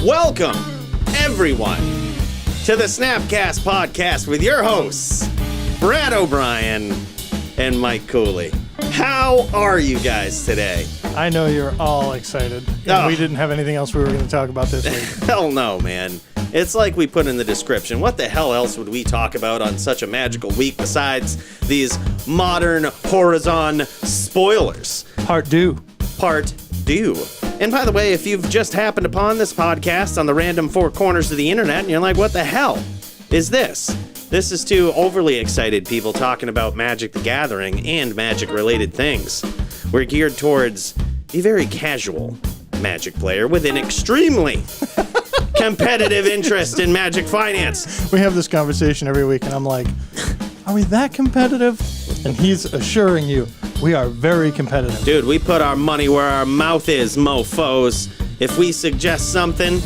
Welcome, everyone, to the SnapCast podcast with your hosts, Brad O'Brien and Mike Cooley. How are you guys today? I know you're all excited. We didn't have anything else we were going to talk about this week. Hell no, man. It's like we put in the description. What the hell else would we talk about on such a magical week besides these modern Horizon spoilers? Part due. And by the way, if you've just happened upon this podcast on the random four corners of the internet and you're like, what the hell is this? This is two overly excited people talking about Magic the Gathering and Magic-related things. We're geared towards a very casual Magic player with an extremely competitive interest in Magic finance. We have this conversation every week, and I'm like, are we that competitive? And he's assuring you, we are very competitive. Dude, we put our money where our mouth is, mofos. If we suggest something,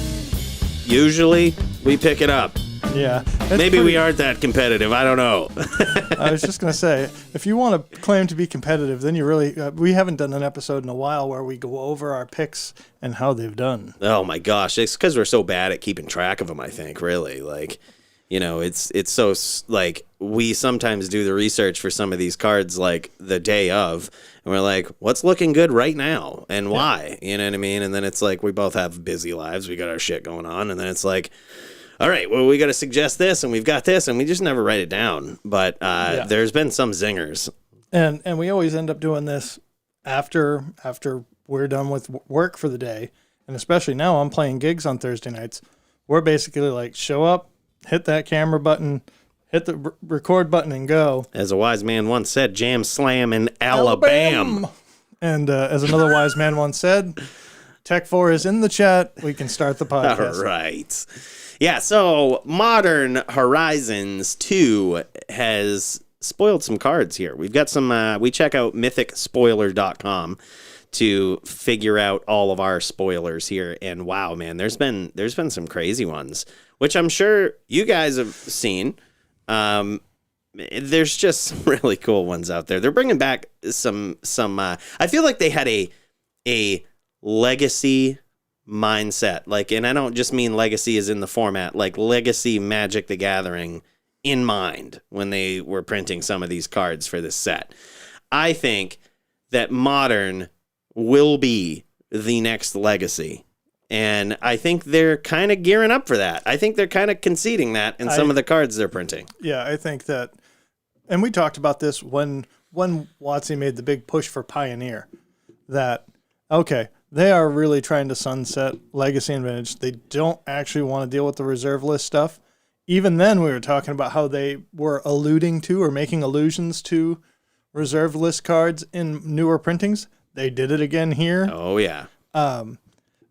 usually we pick it up. Yeah. Maybe we aren't that competitive. I don't know. I was just going to say, if you want to claim to be competitive, then you really... we haven't done an episode in a while where we go over our picks and how they've done. Oh, my gosh. It's because we're so bad at keeping track of them, I think, really. Like, you know, it's so... Like, we sometimes do the research for some of these cards, like, the day of. And we're like, what's looking good right now? And why? You know what I mean? And then it's like, we both have busy lives. We got our shit going on. And then it's like... all right, well, we got to suggest this, and we've got this, and we just never write it down. But there's been some zingers. And we always end up doing this after we're done with work for the day. And especially now, I'm playing gigs on Thursday nights. We're basically like, show up, hit that camera button, hit the record button, and go. As a wise man once said, jam slam in Alabama. And as another wise man once said, Tech 4 is in the chat. We can start the podcast. All right. Yeah, so Modern Horizons 2 has spoiled some cards here. We've got some, we check out mythicspoiler.com to figure out all of our spoilers here. And wow, man, there's been some crazy ones, which I'm sure you guys have seen. There's just some really cool ones out there. They're bringing back some I feel like they had a legacy mindset, like, and I don't just mean legacy as in the format, like legacy Magic the Gathering in mind when they were printing some of these cards for this set. I think that Modern will be the next legacy, and I think they're kind of gearing up for that. I think they're kind of conceding that in some of the cards they're printing. Yeah, I think that, and we talked about this when WotC made the big push for Pioneer, that, okay, they are really trying to sunset Legacy and Vintage. They don't actually want to deal with the reserve list stuff. Even then, we were talking about how they were alluding to or making allusions to reserve list cards in newer printings. They did it again here. Oh, yeah.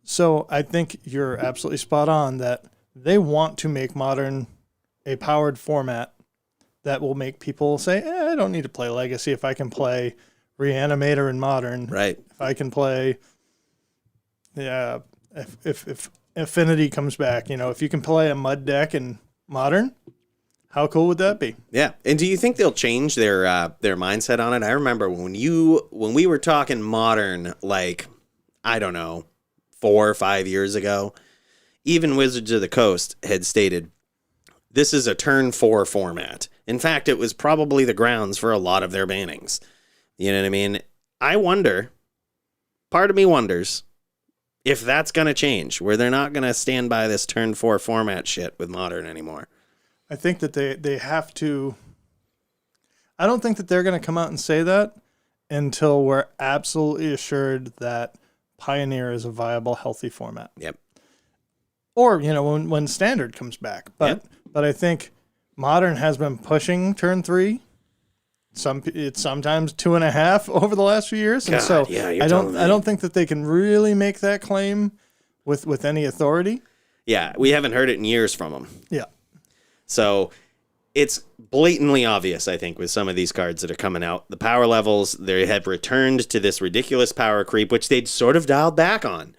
So I think you're absolutely spot on that they want to make Modern a powered format that will make people say, I don't need to play Legacy if I can play Reanimator in Modern. Right. If I can play... yeah, if Affinity comes back, you know, if you can play a mud deck in Modern, how cool would that be? Yeah, and do you think they'll change their mindset on it? I remember when we were talking Modern, like, I don't know, 4 or 5 years ago, even Wizards of the Coast had stated, this is a turn 4 format. In fact, it was probably the grounds for a lot of their bannings. You know what I mean? I wonder, part of me wonders, if that's going to change, where they're not going to stand by this turn 4 format shit with Modern anymore. I think that they have to... I don't think that they're going to come out and say that until we're absolutely assured that Pioneer is a viable, healthy format. Yep. Or, you know, when Standard comes back. But I think Modern has been pushing turn 3. It's sometimes 2.5 over the last few years, and God, I don't think that they can really make that claim with any authority. Yeah, we haven't heard it in years from them. Yeah, so it's blatantly obvious, I think, with some of these cards that are coming out. The power levels, they have returned to this ridiculous power creep, which they'd sort of dialed back on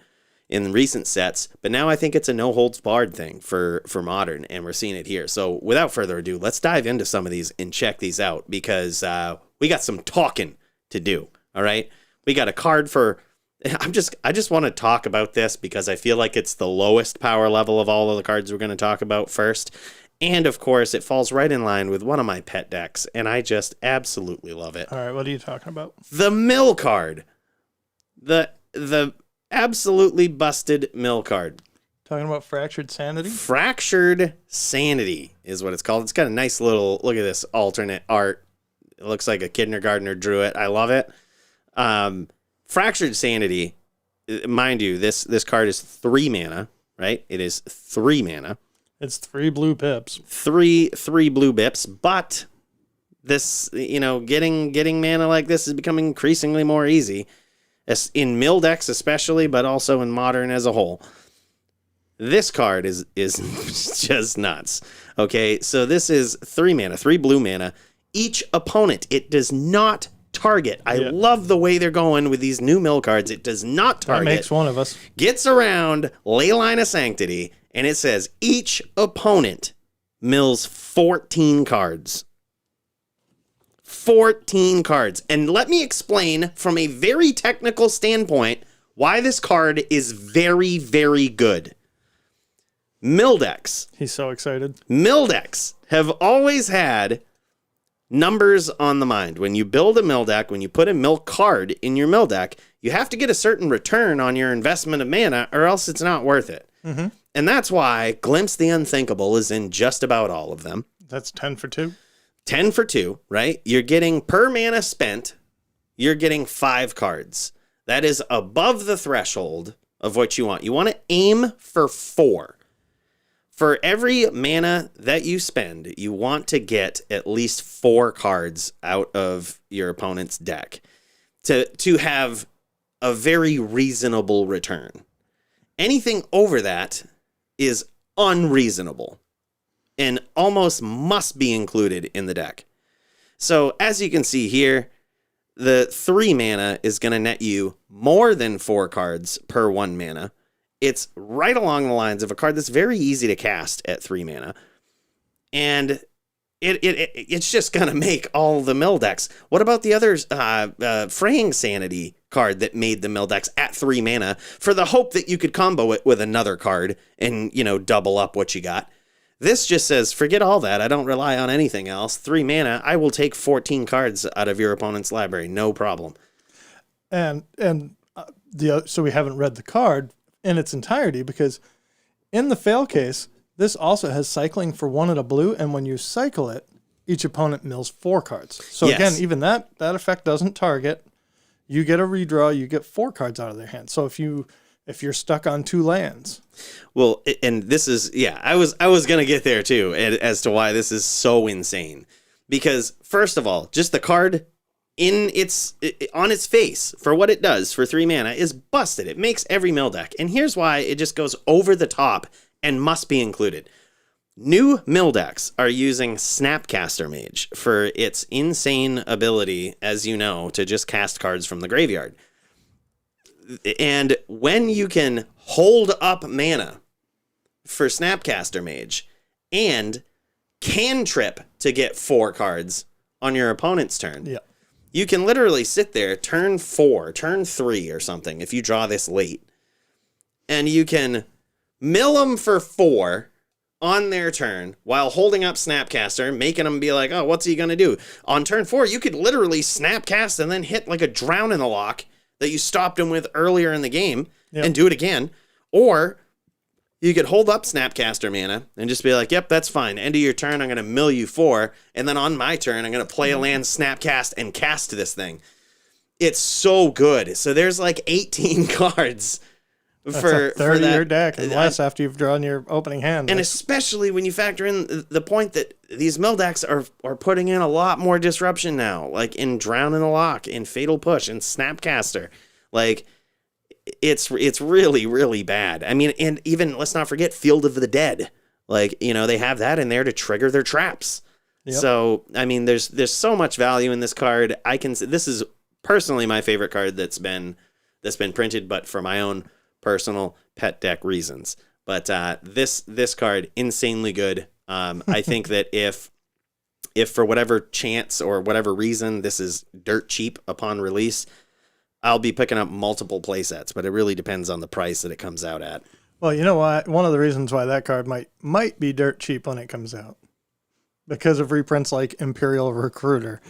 in recent sets, but now I think it's a no-holds-barred thing for Modern, and we're seeing it here. So without further ado, let's dive into some of these and check these out, because we got some talking to do, all right? We got a card for I just want to talk about this because I feel like it's the lowest power level of all of the cards we're going to talk about first. And of course, it falls right in line with one of my pet decks, and I just absolutely love it. All right, what are you talking about? The mill card. The absolutely busted mill card. Talking about Fractured Sanity? Fractured Sanity is what it's called. It's got a nice little, look at this alternate art. It looks like a kindergartner drew it. I love it. Fractured Sanity, mind you, this card is 3 mana, right? It is 3 mana. It's 3 blue pips. Three blue bips, but this, getting mana like this is becoming increasingly more easy. In mill decks especially, but also in modern as a whole. This card is just nuts. Okay, so this is 3 mana, 3 blue mana. Each opponent, it does not target. I love the way they're going with these new mill cards. It does not target. That makes one of us. Gets around Leyline of Sanctity, and it says each opponent mills 14 cards. 14 cards. And let me explain from a very technical standpoint why this card is very, very good. Mill decks. He's so excited. Mill decks have always had numbers on the mind. When you build a mill deck, when you put a mill card in your mill deck, you have to get a certain return on your investment of mana, or else it's not worth it. Mm-hmm. And that's why Glimpse the Unthinkable is in just about all of them. That's 10 for 2. 10 for 2, right? You're getting per mana spent, you're getting 5 cards. That is above the threshold of what you want. You want to aim for 4. For every mana that you spend, you want to get at least 4 cards out of your opponent's deck to have a very reasonable return. Anything over that is unreasonable and almost must be included in the deck. So as you can see here, the 3 mana is going to net you more than 4 cards per 1 mana. It's right along the lines of a card that's very easy to cast at 3 mana. And it's just going to make all the mill decks. What about the others? Fraying Sanity card that made the mill decks at 3 mana for the hope that you could combo it with another card and, double up what you got. This just says, forget all that. I don't rely on anything else. 3 mana, I will take 14 cards out of your opponent's library. No problem. So we haven't read the card in its entirety, because in the fail case, this also has cycling for 1 and a blue, and when you cycle it, each opponent mills 4 cards. So yes. Again, even that effect doesn't target. You get a redraw, you get 4 cards out of their hand. So if you're stuck on 2 lands. Well, and this is, I was going to get there too, as to why this is so insane. Because first of all, just the card on its face for what it does for 3 mana is busted. It makes every mill deck. And here's why it just goes over the top and must be included. New mill decks are using Snapcaster Mage for its insane ability, as you know, to just cast cards from the graveyard. And when you can hold up mana for Snapcaster Mage and cantrip to get 4 cards on your opponent's turn, you can literally sit there turn 4, turn 3 or something if you draw this late, and you can mill them for 4 on their turn while holding up Snapcaster, making them be like, oh, what's he going to do? On turn 4, you could literally Snapcast and then hit like a Drown in the Lock that you stopped him with earlier in the game and do it again. Or you could hold up Snapcaster mana and just be like, yep, that's fine. End of your turn, I'm going to mill you 4. And then on my turn, I'm going to play a land, Snapcast, and cast this thing. It's so good. So there's like 18 cards That's for a third that. of your deck, unless after you've drawn your opening hand. And especially when you factor in the point that these mill decks are putting in a lot more disruption now, like in Drown in the Lock, in Fatal Push, in Snapcaster. Like, it's really, really bad. I mean, and even, let's not forget, Field of the Dead. Like, they have that in there to trigger their traps. Yep. So, I mean, there's so much value in this card. This is personally my favorite card that's been printed, but for my own personal pet deck reasons. But this card, insanely good. I think that if for whatever chance or whatever reason this is dirt cheap upon release, I'll be picking up multiple play sets, but it really depends on the price that it comes out at. Well, you know what? One of the reasons why that card might be dirt cheap when it comes out, because of reprints like Imperial Recruiter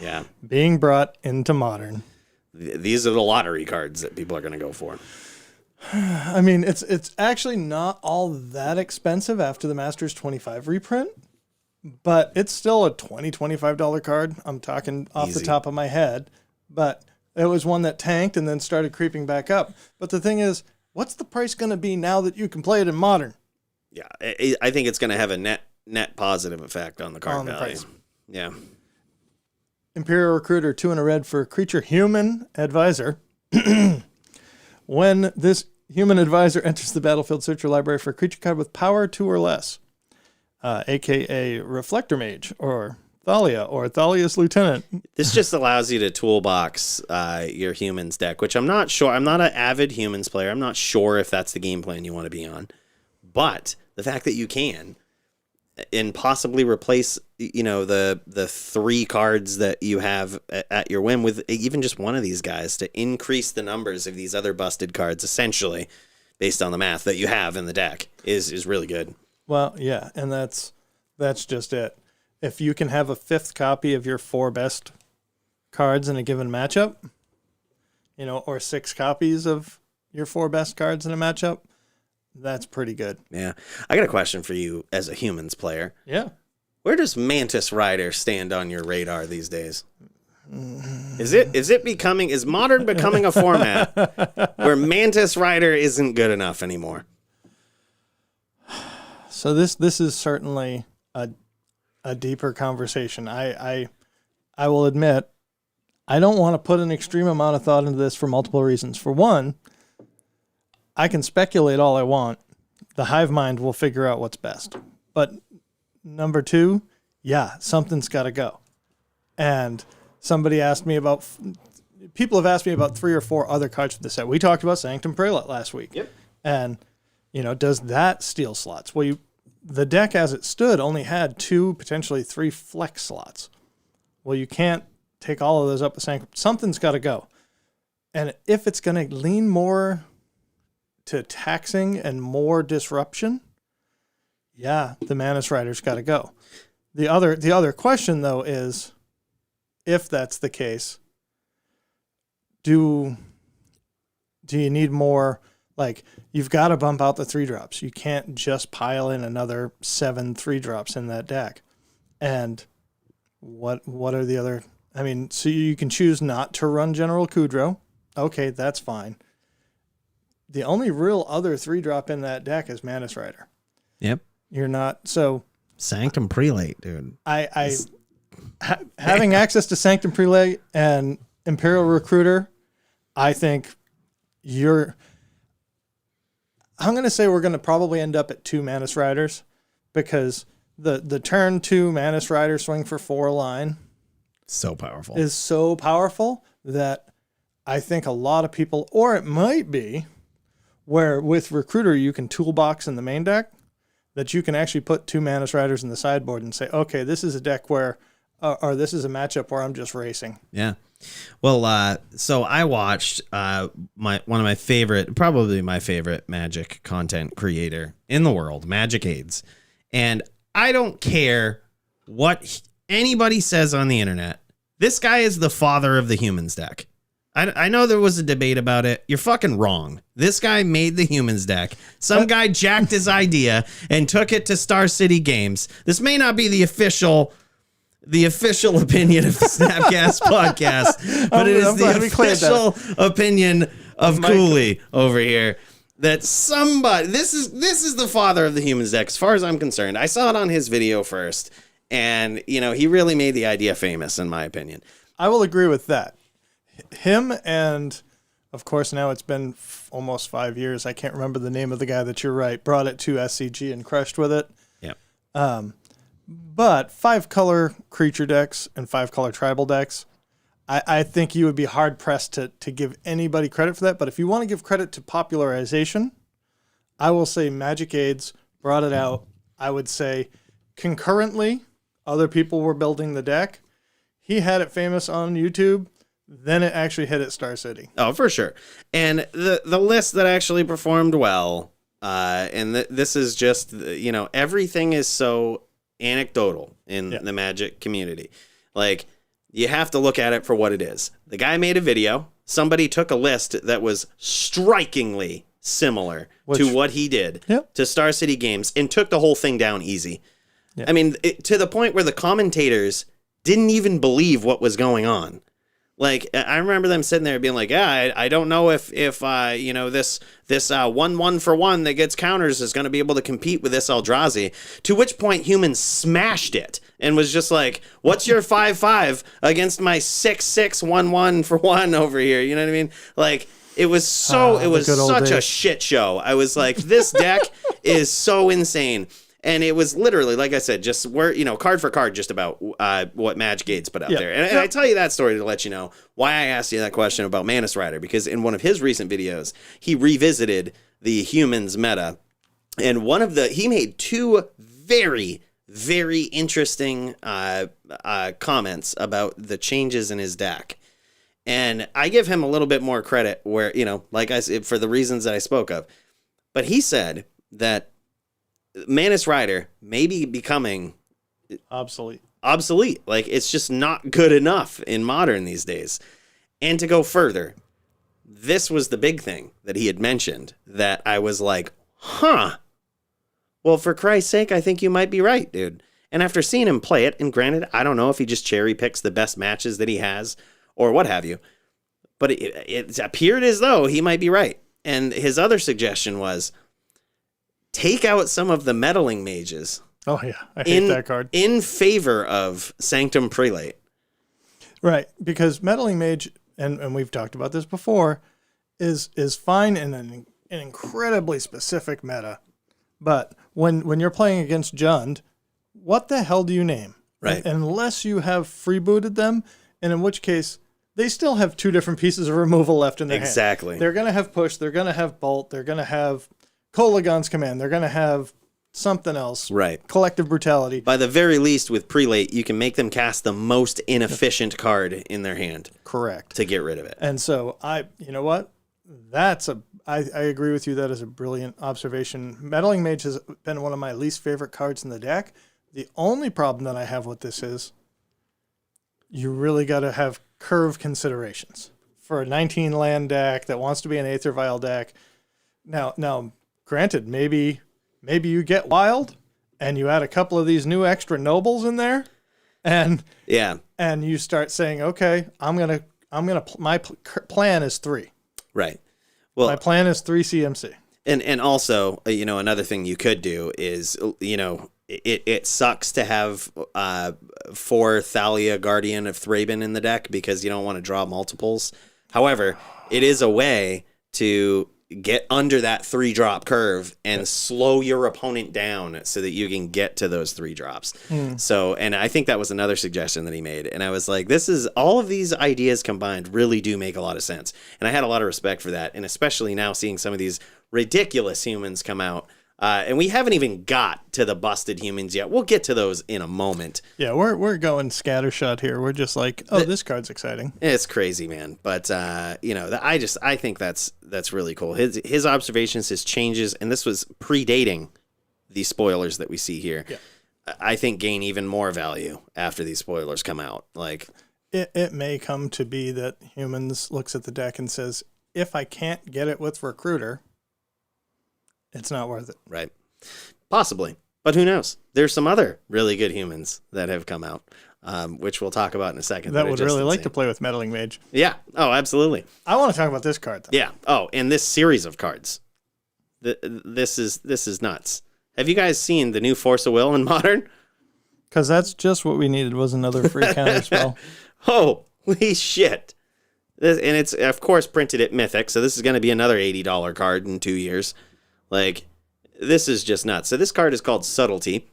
being brought into Modern. These are the lottery cards that people are going to go for. I mean, it's actually not all that expensive after the Masters 25 reprint, but it's still a $25 card. I'm talking off the top of my head, but it was one that tanked and then started creeping back up. But the thing is, what's the price going to be now that you can play it in Modern? Yeah, I think it's going to have a net positive effect on the card value. Price. Yeah. Imperial Recruiter, 2 and a red for creature human advisor. When this human advisor enters the battlefield, search your library for a creature card with power 2 or less, a.k.a. Reflector Mage or Thalia or Thalia's Lieutenant. This just allows you to toolbox your humans deck, which I'm not sure. I'm not an avid humans player. I'm not sure if that's the game plan you want to be on. But the fact that you can and possibly replace, the 3 cards that you have at your whim with even just one of these guys to increase the numbers of these other busted cards, essentially, based on the math that you have in the deck, is really good. Well, yeah, and that's just it. If you can have a 5th copy of your 4 best cards in a given matchup, or 6 copies of your 4 best cards in a matchup, that's pretty good. Yeah. I got a question for you as a humans player. Yeah. Where does Mantis Rider stand on your radar these days? Is Modern becoming a format where Mantis Rider isn't good enough anymore? So this is certainly a deeper conversation. I will admit, I don't want to put an extreme amount of thought into this for multiple reasons. For one, I can speculate all I want. The hive mind will figure out what's best. But number 2, something's got to go. And somebody asked me people have asked me about 3 or 4 other cards for the set. We talked about Sanctum Prelate last week. Yep. And, does that steal slots? Well, the deck as it stood only had 2, potentially 3 flex slots. Well, you can't take all of those up with Sanctum. Something's got to go. And if it's going to lean more to taxing and more disruption, the Mantis Rider's got to go. The other question, though, is if that's the case, do you need more? Like, you've got to bump out the 3-drops. You can't just pile in another 7 3-drops in that deck. And what are the other? I mean, so you can choose not to run General Kudrow. Okay, that's fine. The only real other 3-drop in that deck is Mantis Rider. Yep. You're not so Sanctum Prelate, dude. Having access to Sanctum Prelate and Imperial Recruiter, I think I'm going to say we're going to probably end up at 2 Mantis Riders, because the turn 2 Mantis Rider swing for 4 line is so powerful that I think a lot of people, or it might be where with Recruiter you can toolbox in the main deck, that you can actually put 2 Mantis Riders in the sideboard and say, okay, this is a deck where, or this is a matchup where I'm just racing. Yeah. Well, so I watched one of my favorite, probably my favorite Magic content creator in the world, Magic Aids. And I don't care what anybody says on the internet. This guy is the father of the humans deck. I know there was a debate about it. You're fucking wrong. This guy made the humans deck. Some guy jacked his idea and took it to Star City Games. This may not be the official opinion of the SnapCast podcast, but it is the official opinion of Cooley over here. That somebody, this is the father of the humans deck, as far as I'm concerned. I saw it on his video first, and he really made the idea famous, in my opinion. I will agree with that. Him and, of course, now it's been almost 5 years. I can't remember the name of the guy that you're right brought it to SCG and crushed with it. Yeah. But 5-color creature decks and 5-color tribal decks, I think you would be hard-pressed to give anybody credit for that. But if you want to give credit to popularization, I will say Magic Aids brought it out. I would say concurrently, other people were building the deck. He had it famous on YouTube. then it actually hit at Star City. Oh, for sure. And the list that actually performed well, and this is just, everything is so anecdotal in the Magic community. Like, you have to look at it for what it is. The guy made a video. Somebody took a list that was strikingly similar to what he did to Star City Games and took the whole thing down easy. Yep. I mean, to the point where the commentators didn't even believe what was going on. Like, I remember them sitting there being like, I don't know if this 1/1 for 1 that gets counters is going to be able to compete with this Eldrazi. To which point humans smashed it and was just like, what's your 5/5 against my 6/6 1/1 for 1 over here? You know what I mean? Like, it was such a shit show. I was like, this deck is so insane. And it was literally, like I said, just card for card, just about what Madge Gates put out there. And I tell you that story to let you know why I asked you that question about Manus Rider, because in one of his recent videos, he revisited the humans meta. And he made two very, very interesting comments about the changes in his deck. And I give him a little bit more credit where, like I said, for the reasons that I spoke of. But he said that Manus Rider may be becoming obsolete. Like, it's just not good enough in Modern these days. And to go further, this was the big thing that he had mentioned that I was like, well, for Christ's sake, I think you might be right, dude. And after seeing him play it, and granted, I don't know if he just cherry picks the best matches that he has or what have you, but it appeared as though he might be right. And his other suggestion was, take out some of the meddling mages. Oh, yeah. I hate that card. In favor of Sanctum Prelate. Right. Because meddling mage, and we've talked about this before, is fine in an incredibly specific meta. But when you're playing against Jund, what the hell do you name? Right. Unless you have freebooted them, and in which case, they still have two different pieces of removal left in their hand. Exactly. They're going to have push. They're going to have bolt. They're going to have Kolagon's command. They're going to have something else. Right. Collective brutality. By the very least, with Prelate, you can make them cast the most inefficient card in their hand. Correct. To get rid of it. And so you know what? I agree with you. That is a brilliant observation. Meddling Mage has been one of my least favorite cards in the deck. The only problem that I have with this is you really got to have curve considerations for a 19 land deck that wants to be an Aether Vial deck. Now, granted, maybe you get wild and you add a couple of these new extra nobles in there, and you start saying, okay, my plan is 3. Right. Well, my plan is 3 CMC. And also, another thing you could do is, it sucks to have 4 Thalia Guardian of Thraben in the deck because you don't want to draw multiples. However, it is a way to get under that 3-drop curve and slow your opponent down so that you can get to those 3 drops. So, and I think that was another suggestion that he made. And I was like, all of these ideas combined really do make a lot of sense. And I had a lot of respect for that. And especially now seeing some of these ridiculous humans come out. And we haven't even got to the busted humans yet. We'll get to those in a moment. Yeah, we're going scattershot here. We're just like, this card's exciting. It's crazy, man. But I think that's really cool. His observations, his changes, and this was predating the spoilers that we see here. Yeah. I think gain even more value after these spoilers come out. Like, it may come to be that humans looks at the deck and says, if I can't get it with Recruiter, it's not worth it. Right. Possibly. But who knows? There's some other really good humans that have come out, which we'll talk about in a second. That would really like to play with Meddling Mage. Yeah. Oh, absolutely. I want to talk about this card, though. Yeah. Oh, and this series of cards. This is nuts. Have you guys seen the new Force of Will in Modern? Because that's just what we needed, was another free counter spell. Holy shit. And it's, of course, printed at Mythic, so this is going to be another $80 card in 2 years. Like, this is just nuts. So this card is called Subtlety,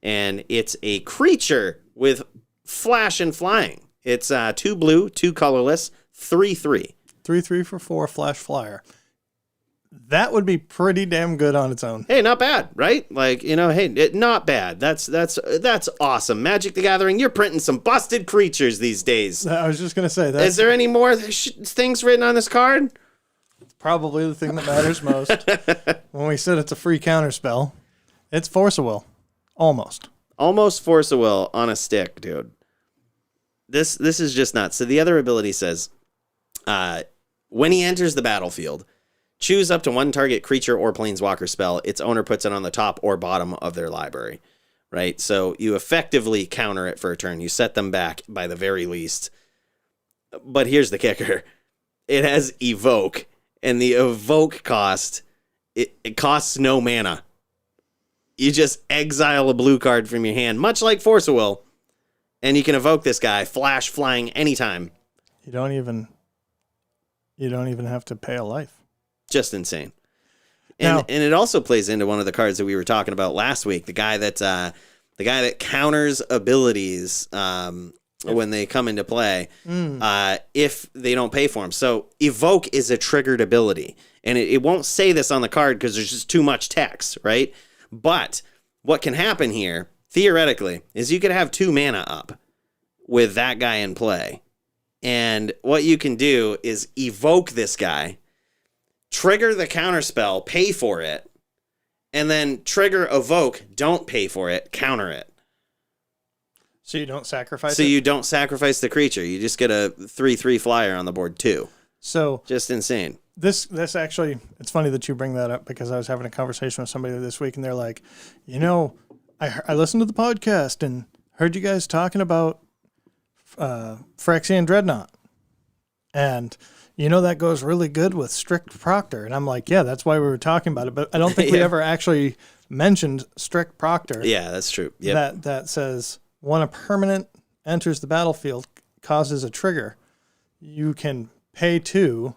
and it's a creature with flash and flying. It's 2 blue, 2 colorless, 3/3. 3/3 for 4, flash flyer. That would be pretty damn good on its own. Hey, not bad, right? Like, not bad. That's awesome. Magic the Gathering, you're printing some busted creatures these days. I was just going to say that. Is there any more things written on this card? It's probably the thing that matters most. When we said it's a free counter spell, it's Force of Will. Almost. Almost Force of Will on a stick, dude. This is just nuts. So the other ability says, when he enters the battlefield, choose up to one target creature or planeswalker spell. Its owner puts it on the top or bottom of their library, right? So you effectively counter it for a turn. You set them back by the very least. But here's the kicker. It has Evoke, and the Evoke cost, it costs no mana. You just exile a blue card from your hand, much like Force of Will, and you can evoke this guy, flash flying anytime. You don't even have to pay a life. Just insane. And it also plays into one of the cards that we were talking about last week. The guy that counters abilities when they come into play if they don't pay for them. So Evoke is a triggered ability, and it won't say this on the card because there's just too much text, right? But what can happen here, theoretically, is you could have 2 mana up with that guy in play. And what you can do is evoke this guy, trigger the counterspell, pay for it, and then trigger evoke, don't pay for it, counter it. So you don't sacrifice it? So you don't sacrifice the creature. You just get a 3/3 flyer on the board too. So just insane. This actually, it's funny that you bring that up because I was having a conversation with somebody this week and they're like, I listened to the podcast and heard you guys talking about Phyrexian Dreadnought. And that goes really good with Strict Proctor. And I'm like, yeah, that's why we were talking about it. But I don't think we ever actually mentioned Strict Proctor. Yeah, that's true. Yep. That says when a permanent enters the battlefield, causes a trigger, you can pay 2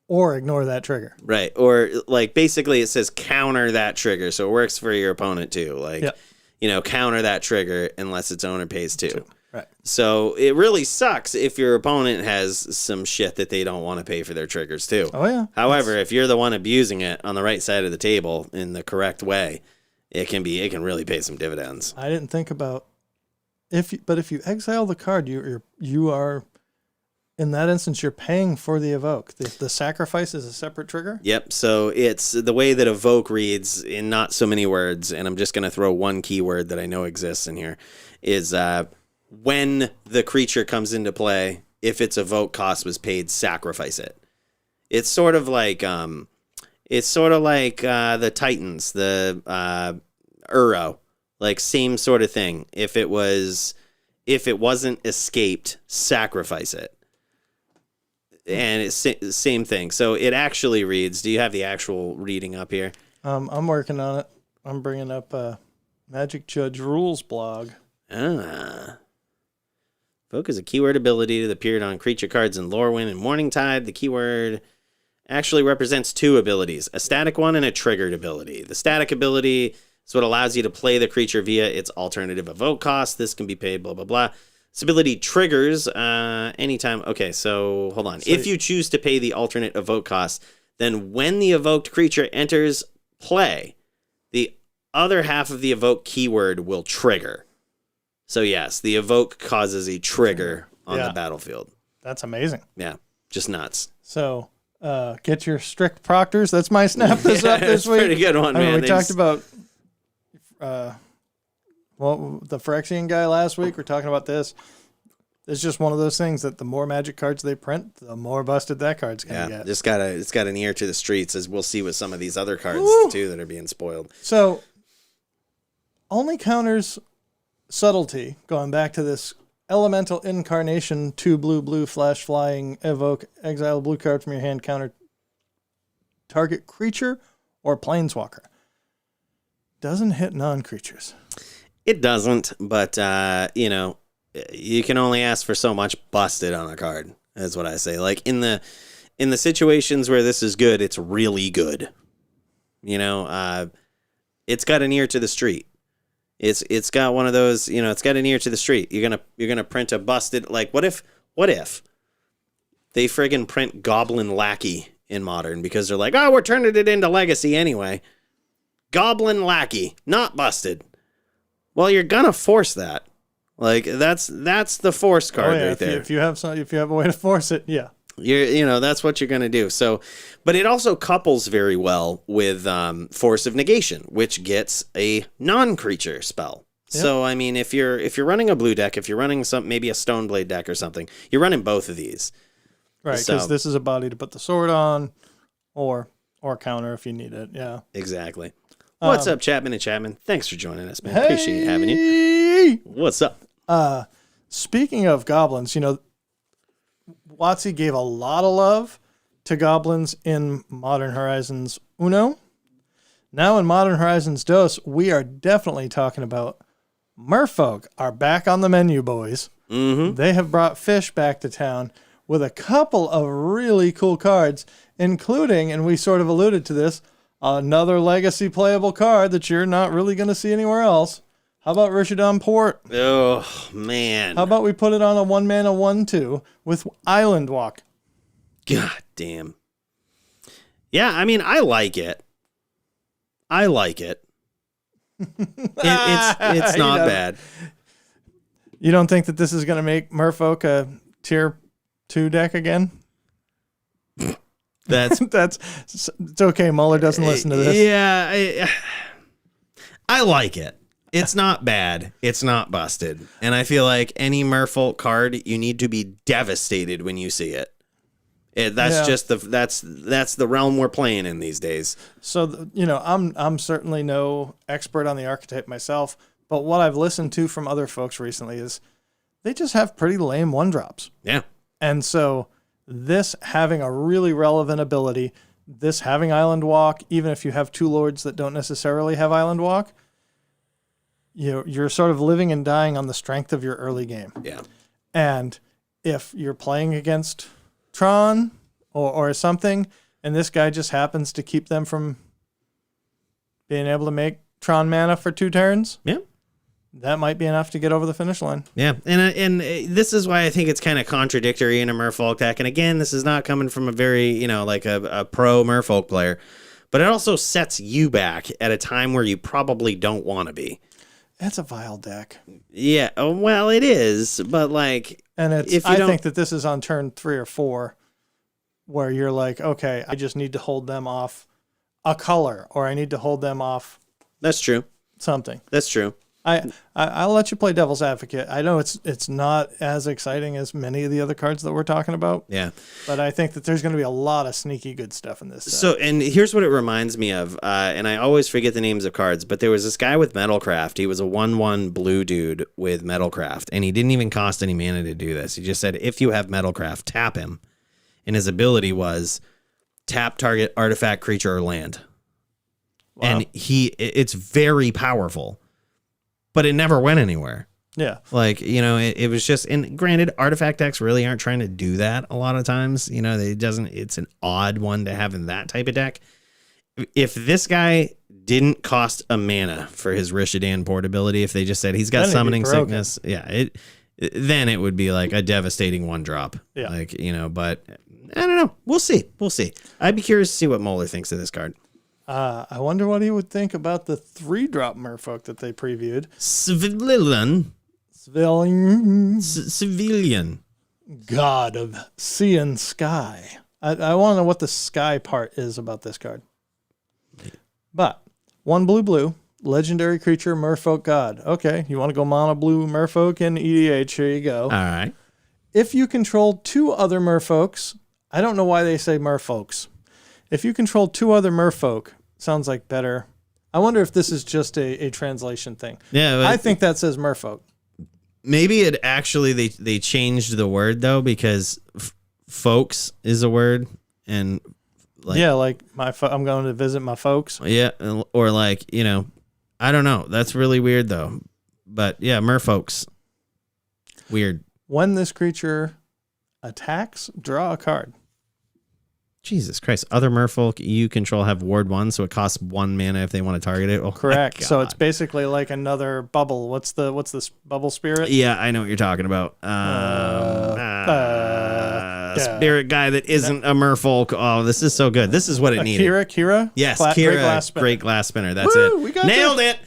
or ignore that trigger. Right. Or like basically it says counter that trigger. So it works for your opponent too. Like, counter that trigger unless its owner pays 2. Right. So it really sucks if your opponent has some shit that they don't want to pay for their triggers too. Oh yeah. However, if you're the one abusing it on the right side of the table in the correct way, it can really pay some dividends. I didn't think about if you exile the card, you are in that instance you're paying for the evoke. The sacrifice is a separate trigger? Yep. So it's the way that evoke reads in not so many words, and I'm just going to throw one keyword that I know exists in here is when the creature comes into play, if its evoke cost was paid, sacrifice it. It's sort of like the Titans, the Uro, like same sort of thing. If it wasn't escaped, sacrifice it. And it's same thing. So it actually reads. Do you have the actual reading up here? I'm working on it. I'm bringing up Magic Judge Rules blog. Evoke is a keyword ability that appeared on creature cards in Lorwyn and Morningtide. The keyword actually represents 2 abilities, a static one and a triggered ability. The static ability is what allows you to play the creature via its alternative evoke cost. This can be paid, blah, blah, blah. This ability triggers anytime. Okay, so hold on. If you choose to pay the alternate evoke cost, then when the evoked creature enters play, the other half of the evoke keyword will trigger. So yes, the evoke causes a trigger on the battlefield. That's amazing. Yeah, just nuts. So get your Strict Proctors. That's my snap this up this week. Pretty good one, man. We talked about the Phyrexian guy last week. We're talking about this. It's just one of those things that the more Magic cards they print, the more busted that card's going to get. It's got an ear to the streets, as we'll see with some of these other cards too that are being spoiled. So only counters subtlety, going back to this elemental incarnation, 2 blue flash flying, evoke, exile a blue card from your hand, counter target creature or planeswalker. Doesn't hit non-creatures. It doesn't, but you can only ask for so much busted on a card. That's what I say. Like in the situations where this is good, it's really good. It's got an ear to the street. It's got one of those, it's got an ear to the street. You're gonna print a busted, like what if they friggin' print Goblin Lackey in Modern because they're like, oh, we're turning it into Legacy anyway. Goblin Lackey, not busted. Well, you're gonna force that. Like that's the force card right there. If you have a way to force it, yeah. That's what you're gonna do. So, but it also couples very well with Force of Negation, which gets a non-creature spell. Yep. So I mean, if you're running a blue deck, if you're running maybe a Stoneblade deck or something, you're running both of these. Right, because this is a body to put the sword on, or counter if you need it. Yeah, exactly. What's up, Chapman and Chapman? Thanks for joining us, man. Appreciate having you. What's up? Speaking of goblins, WotC gave a lot of love to goblins in Modern Horizons Uno. Now in Modern Horizons Dos, we are definitely talking about Merfolk are back on the menu, boys. Mm-hmm. They have brought Fish back to town with a couple of really cool cards, including, and we sort of alluded to this, another legacy playable card that you're not really going to see anywhere else. How about Rishadan Port? Oh, man. How about we put it on a 1-mana 1/2 with Island Walk? God damn. Yeah, I mean, I like it. It's not bad. You don't think that this is going to make Merfolk a tier 2 deck again? It's okay. Muller doesn't listen to this. Yeah, I like it. It's not bad. It's not busted. And I feel like any Merfolk card, you need to be devastated when you see it. That's the realm we're playing in these days. So I'm certainly no expert on the archetype myself, but what I've listened to from other folks recently is they just have pretty lame 1-drops. Yeah, and so this having a really relevant ability, this having Island Walk, even if you have 2 lords that don't necessarily have Island Walk, you're sort of living and dying on the strength of your early game. Yeah, and if you're playing against Tron or something, and this guy just happens to keep them from being able to make Tron mana for 2 turns, yeah, that might be enough to get over the finish line. Yeah, and this is why I think it's kind of contradictory in a Merfolk deck. And again, this is not coming from a very, like a pro Merfolk player, but it also sets you back at a time where you probably don't want to be. That's a vile deck. Yeah, well, it is, but and I think that this is on turn 3 or 4, where you're like, okay, I just need to hold them off a color, or I need to hold them off. That's true. Something. That's true. I'll let you play devil's advocate. I know it's not as exciting as many of the other cards that we're talking about. Yeah. But I think that there's going to be a lot of sneaky good stuff in this set. So, and here's what it reminds me of, and I always forget the names of cards, but there was this guy with Metalcraft. He was a 1/1 blue dude with Metalcraft, and he didn't even cost any mana to do this. He just said, if you have Metalcraft, tap him. And his ability was tap target artifact, creature, or land. Wow. And it's very powerful. But it never went anywhere. Yeah. It was just, and granted, artifact decks really aren't trying to do that a lot of times. It's an odd one to have in that type of deck. If this guy didn't cost a mana for his Rishadan portability, if they just said he's got summoning sickness, then it would be like a devastating 1-drop. Yeah. But I don't know. We'll see. I'd be curious to see what Moeller thinks of this card. I wonder what he would think about the 3-drop Merfolk that they previewed. Civilian. God of sea and sky. I want to know what the sky part is about this card. But 1 blue, legendary creature, Merfolk god. Okay, you want to go mono blue Merfolk in EDH, here you go. All right. If you control 2 other Merfolks, I don't know why they say Merfolks. If you control 2 other Merfolk, sounds like better. I wonder if this is just a translation thing. Yeah, I think that says Merfolk. Maybe it actually they changed the word though, because folks is a word, and I'm going to visit my folks. Yeah, or I don't know. That's really weird though. But yeah, Merfolks. Weird. When this creature attacks, draw a card. Jesus Christ. Other Merfolk you control have ward 1, so it costs 1 mana if they want to target it. Oh, correct. So it's basically like another bubble. What's this bubble spirit? Yeah, I know what you're talking about. spirit guy that isn't a merfolk. Oh, this is so good. This is what it needed. Kira? Yes, Kira. Great glass spinner. That's Woo, it. we got Nailed it.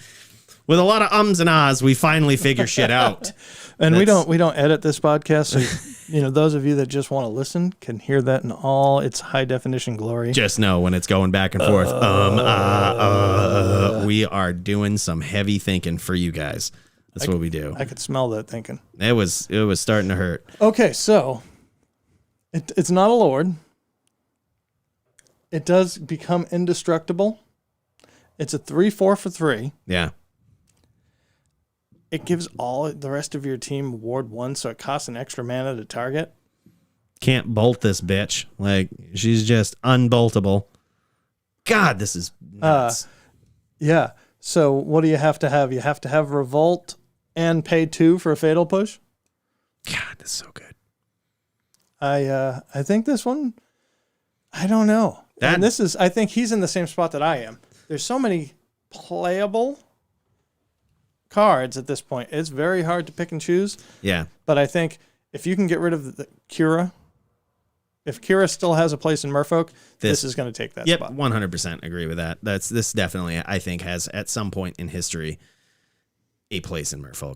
With a lot of ums and ahs, we finally figure shit out. And we don't edit this podcast, so those of you that just want to listen can hear that in all its high definition glory. Just know when it's going back and forth. We are doing some heavy thinking for you guys. That's what we do. I could smell that thinking. It was starting to hurt. Okay, so it's not a lord. It does become indestructible. It's a 3/4 for 3. Yeah. It gives all the rest of your team ward 1, so it costs an extra mana to target. Can't bolt this bitch. Like, she's just unboltable. God, this is nuts. Yeah. So what do you have to have? You have to have Revolt and pay 2 for a Fatal Push. God, this is so good. I think this one, I don't know. And I think he's in the same spot that I am. There's so many playable cards at this point. It's very hard to pick and choose. Yeah. But I think if you can get rid of the Kira, if Kira still has a place in Merfolk, this is going to take that spot. 100% agree with that. This definitely, I think, has at some point in history a place in Merfolk.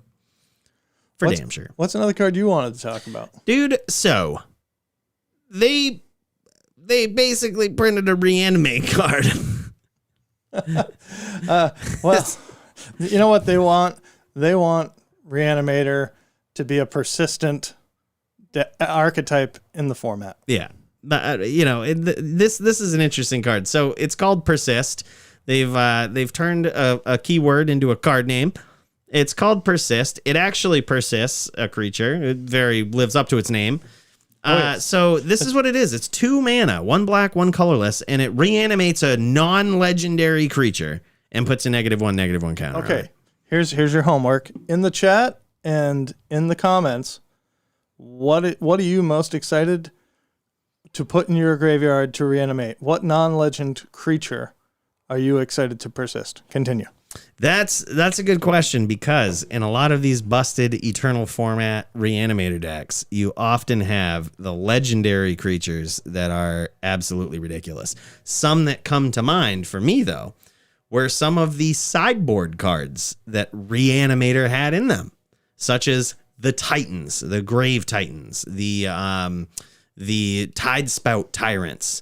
Damn sure. What's another card you wanted to talk about? Dude, so they basically printed a Reanimate card. Well, you know what they want? They want Reanimator to be a persistent archetype in the format. Yeah. But, this is an interesting card. So it's called Persist. They've turned a keyword into a card name. It's called Persist. It actually persists a creature. It very lives up to its name. So this is what it is. It's 2 mana, 1 black, 1 colorless, and it reanimates a non-legendary creature and puts a -1/-1 counter. Okay, here's your homework in the chat and in the comments. What are you most excited to put in your graveyard to reanimate? What non-legend creature are you excited to persist? Continue. That's a good question, because in a lot of these busted Eternal format Reanimator decks, you often have the legendary creatures that are absolutely ridiculous. Some that come to mind for me, though, were some of the sideboard cards that Reanimator had in them, such as the Titans, the Grave Titans, the Tidespout Tyrants,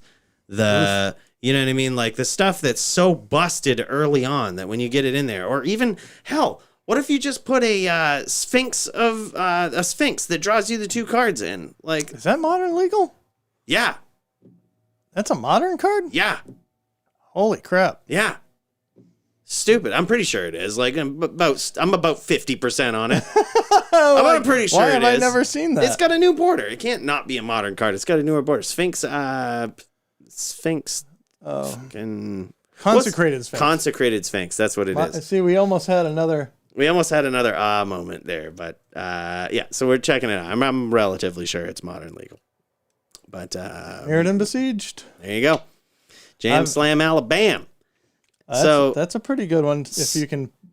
you know what I mean? Like the stuff that's so busted early on that when you get it in there, or even hell, what if you just put a Sphinx that draws you the 2 cards in? Like, is that modern legal? Yeah. That's a modern card? Yeah. Holy crap. Yeah. Stupid. I'm pretty sure it is. Like I'm about 50% on it. I'm pretty sure Why it have is. I never seen that? It's got a new border. It can't not be a modern card. It's got a newer border. Sphinx. Consecrated Sphinx. Consecrated Sphinx. That's what it is. See, we almost had another moment there, but yeah. So we're checking it out. I'm relatively sure it's modern legal. But Mirrodin Besieged. There you go. Jam Slam Alabama. That's a pretty good one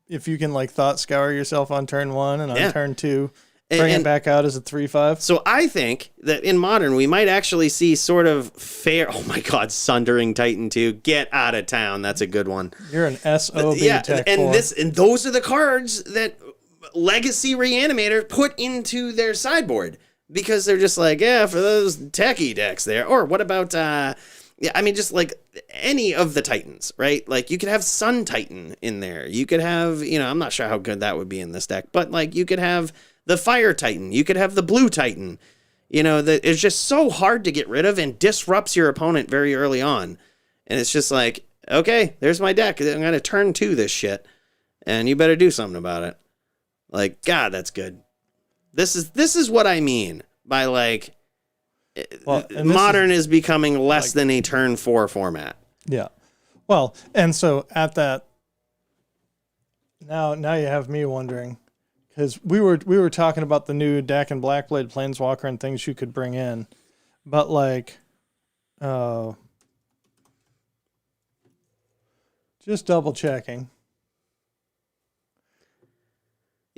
if you can like thought scour yourself on turn 1 and on turn 2 bring it back out as a 3/5. So I think that in modern we might actually see sort of fair. Oh my God, Sundering Titan 2, get out of town. That's a good one. You're an SOB tech and those are the cards that Legacy Reanimator put into their sideboard, because they're just like, yeah, for those techie decks there. Or what about just like any of the Titans, right? Like you could have Sun Titan in there. You could have, I'm not sure how good that would be in this deck, but like you could have the Fire Titan. You could have the Blue Titan. That it's just so hard to get rid of and disrupts your opponent very early on. And it's just like, okay, there's my deck. I'm going to turn 2 this shit, and you better do something about it. Like, God, that's good. This is what I mean by like, modern is becoming less than a turn 4 format. Yeah. Well, and so at that, now you have me wondering, because we were talking about the new Dak and Blackblade Planeswalker and things you could bring in, but like, just double checking.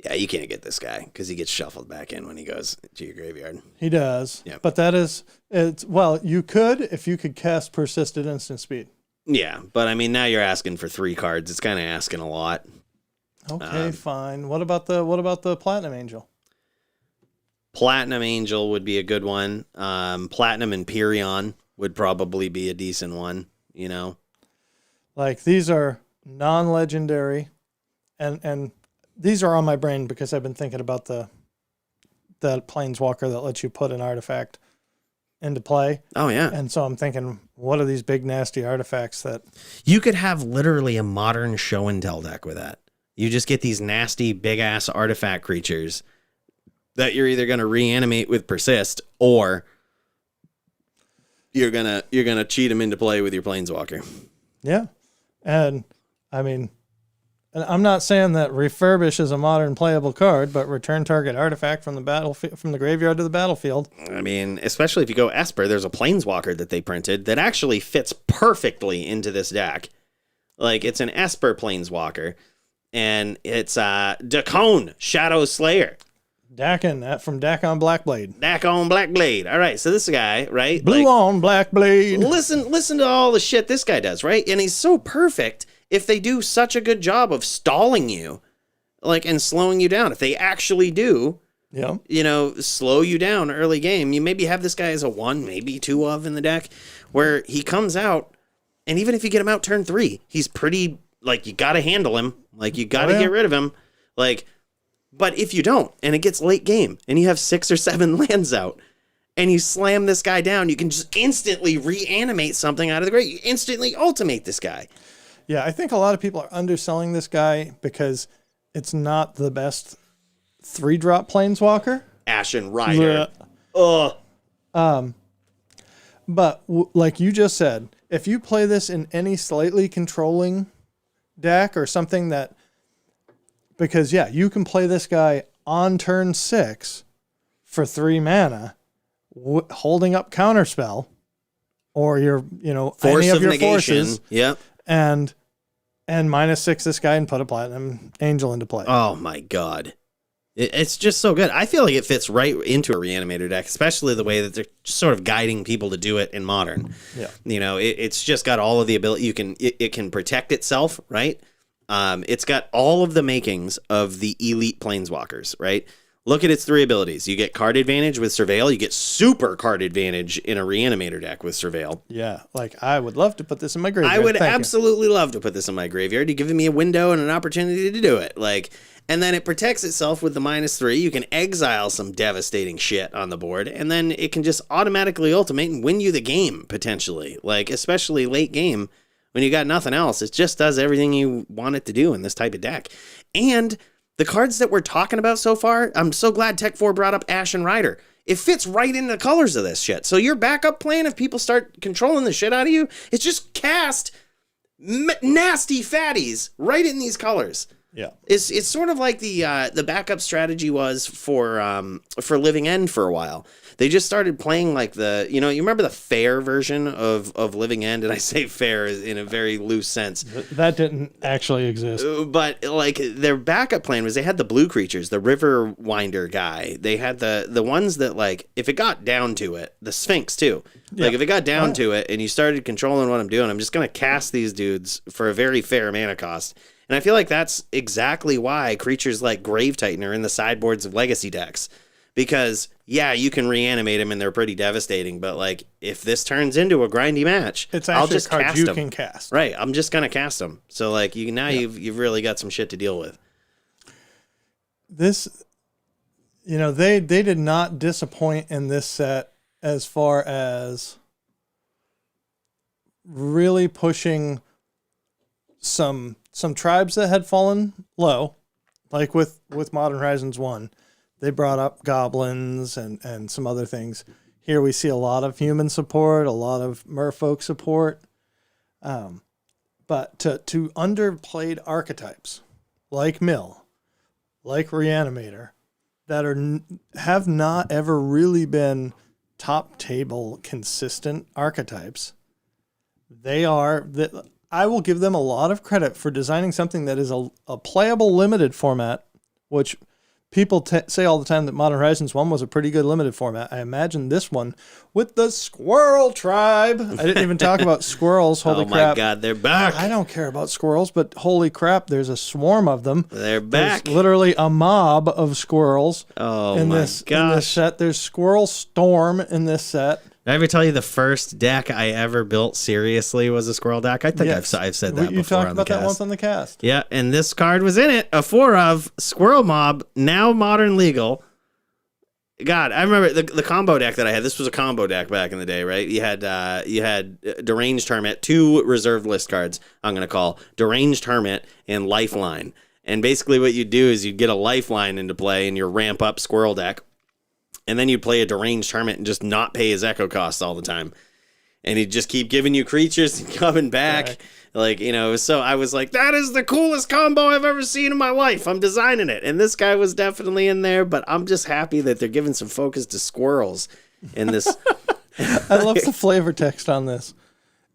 Yeah, you can't get this guy because he gets shuffled back in when he goes to your graveyard. He does. Yep. But you could if you could cast Persistent Instant Speed. Yeah, but I mean, now you're asking for 3 cards. It's kind of asking a lot. Okay, fine. What about the Platinum Angel? Platinum Angel would be a good one. Platinum Empyrean would probably be a decent one, you know? Like, these are non-legendary, and these are on my brain because I've been thinking about the Planeswalker that lets you put an artifact into play. Oh, yeah. And so I'm thinking, what are these big, nasty artifacts that... You could have literally a modern show and tell deck with that. You just get these nasty, big-ass artifact creatures that you're either going to reanimate with Persist, or you're gonna cheat them into play with your Planeswalker. Yeah. And, I mean... And I'm not saying that Refurbish is a modern playable card, but return target artifact from the graveyard to the battlefield. I mean, especially if you go Esper, there's a Planeswalker that they printed that actually fits perfectly into this deck. Like, it's an Esper Planeswalker, and it's Dacon, Shadow Slayer. Dakin, from Dakon Blackblade. Dakon Blackblade. All right, so this guy, right? Blue on Blackblade. Listen to all the shit this guy does, right? And he's so perfect. If they do such a good job of stalling you, like, and slowing you down, if they actually do, slow you down early game, you maybe have this guy as a 1, maybe 2 of in the deck, where he comes out, and even if you get him out turn 3, he's pretty, like, you got to handle him, like, you got to get rid of him, like, but if you don't, and it gets late game, and you have 6 or 7 lands out, and you slam this guy down, you can just instantly reanimate something out of the grave. You instantly ultimate this guy. Yeah, I think a lot of people are underselling this guy because it's not the best 3-drop Planeswalker. Ashen Rider. Ugh. But like you just said, if you play this in any slightly controlling deck or something that... Because, yeah, you can play this guy on turn 6 for 3 mana, holding up Counterspell, or your, any of your negation. Forces. Yep. And -6 this guy and put a Platinum Angel into play. Oh my god. It's just so good. I feel like it fits right into a Reanimator deck, especially the way that they're just sort of guiding people to do it in Modern. Yeah. It's just got all of the ability. It can protect itself, right? It's got all of the makings of the elite Planeswalkers, right? Look at its 3 abilities. You get card advantage with Surveil. You get super card advantage in a Reanimator deck with Surveil. Yeah, like, I would love to put this in my graveyard. I would absolutely love to put this in my graveyard. You're giving me a window and an opportunity to do it. Like, and then it protects itself with the -3. You can exile some devastating shit on the board, and then it can just automatically ultimate and win you the game, potentially. Like, especially late game, when you got nothing else. It just does everything you want it to do in this type of deck. And... the cards that we're talking about so far, I'm so glad Tech 4 brought up Ashen Rider. It fits right into the colors of this shit. So your backup plan, if people start controlling the shit out of you, it's just cast nasty fatties right in these colors. Yeah, it's sort of like the backup strategy was for Living End for a while. They just started playing like you remember the fair version of Living End, and I say fair in a very loose sense. That didn't actually exist. But like their backup plan was they had the blue creatures, the River Winder guy. They had the ones that, like, if it got down to it, the Sphinx too. Like if it got down to it and you started controlling what I'm doing, I'm just gonna cast these dudes for a very fair mana cost. And I feel like that's exactly why creatures like Grave Titan are in the sideboards of Legacy decks. Because, yeah, you can reanimate them and they're pretty devastating, but, like, if this turns into a grindy match, it's actually I'll just cards cast you them. Can cast. Right, I'm just going to cast them. So, like, you've really got some shit to deal with. This, they did not disappoint in this set as far as really pushing some tribes that had fallen low, like with Modern Horizons 1. They brought up goblins and some other things. Here we see a lot of human support, a lot of merfolk support. But to underplayed archetypes like Mill, like Reanimator, that have not ever really been top table consistent archetypes, I will give them a lot of credit for designing something that is a playable limited format, which people say all the time that Modern Horizons 1 was a pretty good limited format. I imagine this one with the Squirrel Tribe. I didn't even talk about squirrels. Holy crap. Oh my God, they're back. I don't care about squirrels, but holy crap, there's a swarm of them. They're back. There's literally a mob of squirrels Oh in my this gosh. set. There's Squirrel Storm in this set. Did I ever tell you the first deck I ever built seriously was a squirrel deck? I think Yes. I've said that You before talked on the about that cast. once on the cast. Yeah, and this card was in it. A 4 of Squirrel Mob, now modern legal. God, I remember the combo deck that I had. This was a combo deck back in the day, right? You had Deranged Hermit, 2 reserved list cards. I'm gonna call Deranged Hermit and Lifeline. And basically, what you do is you get a Lifeline into play in your ramp up Squirrel deck, and then you play a Deranged Hermit and just not pay his echo costs all the time. And he'd just keep giving you creatures and coming back. Like, so I was like, that is the coolest combo I've ever seen in my life. I'm designing it. And this guy was definitely in there, but I'm just happy that they're giving some focus to squirrels in this. I love the flavor text on this.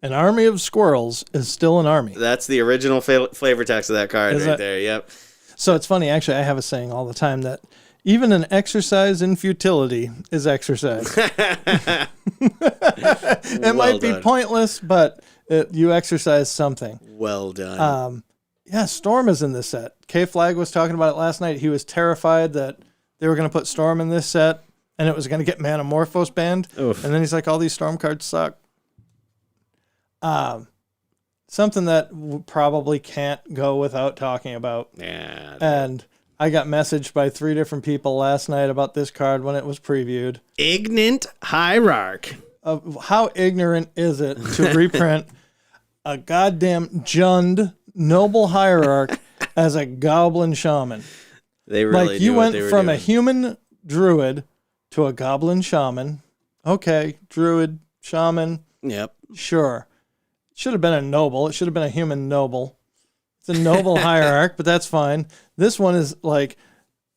An army of squirrels is still an army. That's the original flavor text of that card Is right that- there. Yep. So it's funny, actually, I have a saying all the time that even an exercise in futility is exercise. It might be done. pointless, but you exercise something. Well done. Yeah, Storm is in this set. K-Flag was talking about it last night. He was terrified that they were going to put Storm in this set, and it was going to get Manamorphose banned. Oof. And then he's like, all these Storm cards suck. Something that probably can't go without talking about. Yeah. And I got messaged by 3 different people last night about this card when it was previewed. Ignorant Hierarch. How ignorant is it to reprint a goddamn Jund Noble Hierarch as a Goblin Shaman? They really Like, you knew what went they were from a doing. human druid to a Goblin Shaman. Okay, druid, shaman, Yep. sure. Should have been a noble. It should have been a human noble. It's a noble hierarch, but that's fine. This one is like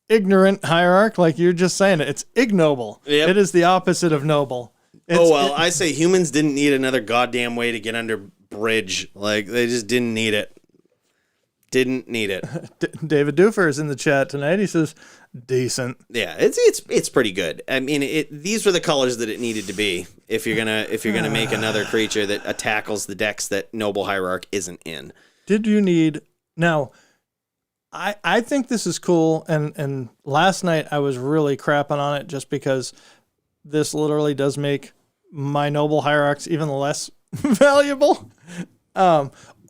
ignorant hierarch, like you're just saying it. It's ignoble. Yep. It is the opposite of noble. I say humans didn't need another goddamn way to get under bridge. Like, they just didn't need it. Didn't need it. David Doofer is in the chat tonight. He says, decent. Yeah, it's pretty good. I mean, these were the colors that it needed to be if you're gonna make another creature that tackles the decks that Noble Hierarch isn't in. Did you need now? I think this is cool, and last night I was really crapping on it just because this literally does make my noble hierarchs even less valuable.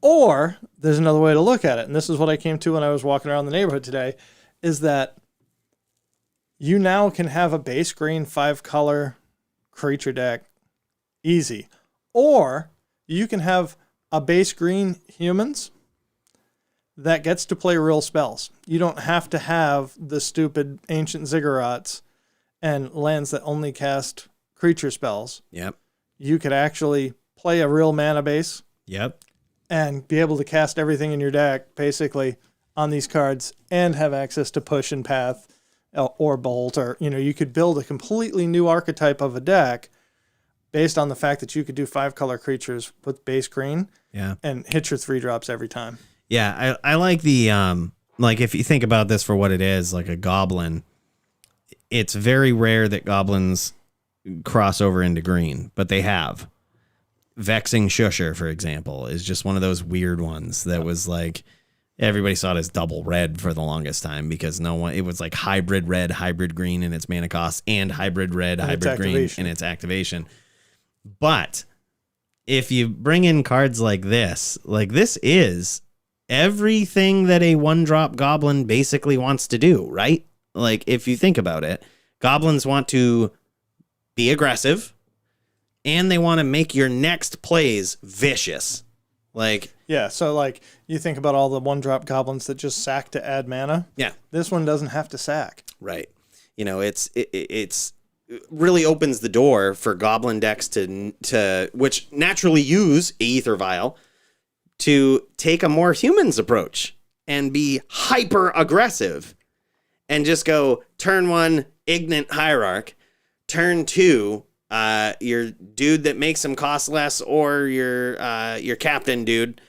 Or there's another way to look at it, and this is what I came to when I was walking around the neighborhood today, is that you now can have a base green 5-color creature deck easy, or you can have a base green humans that gets to play real spells. You don't have to have the stupid ancient ziggurats and lands that only cast creature spells. Yep. You could actually play a real mana base Yep. and be able to cast everything in your deck basically on these cards and have access to push and path or bolt, or you could build a completely new archetype of a deck based on the fact that you could do 5-color creatures with base green and hit your 3-drops every time. Yeah, I like the like, if you think about this for what it is, like a goblin, it's very rare that goblins cross over into green, but they have. Vexing Shusher, for example, is just one of those weird ones that was like, everybody saw it as double red for the longest time because it was like hybrid red, hybrid green in its mana cost, and hybrid red, And hybrid its green activation. in its activation. But if you bring in cards like this is everything that a 1-drop goblin basically wants to do, right? Like, if you think about it, goblins want to be aggressive, and they want to make your next plays vicious. Like, Yeah, so like you think about all the 1-drop goblins that just sack to add mana. yeah, This one doesn't have to sack. right. It's really opens the door for goblin decks to which naturally use Aether Vial to take a more humans approach and be hyper aggressive and just go turn 1 Ignorant Hierarch, turn 2 your dude that makes him cost less, or your captain dude,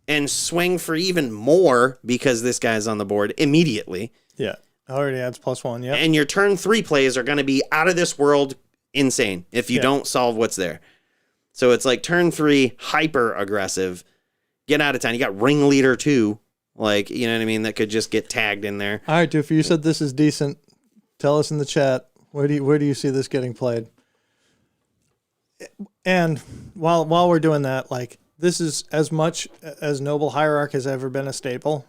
and swing for even more because this guy's on the board immediately. Yeah. Already adds +1, yeah. And your turn 3 plays are going to be out of this world insane if you don't solve what's there. So it's like turn 3, hyper aggressive, get out of town. You got Ringleader too. Like, you know what I mean? That could just get tagged in there. All right, Doofy, you said this is decent. Tell us in the chat, where do you see this getting played? And while we're doing that, like, this is as much as Noble Hierarch has ever been a staple.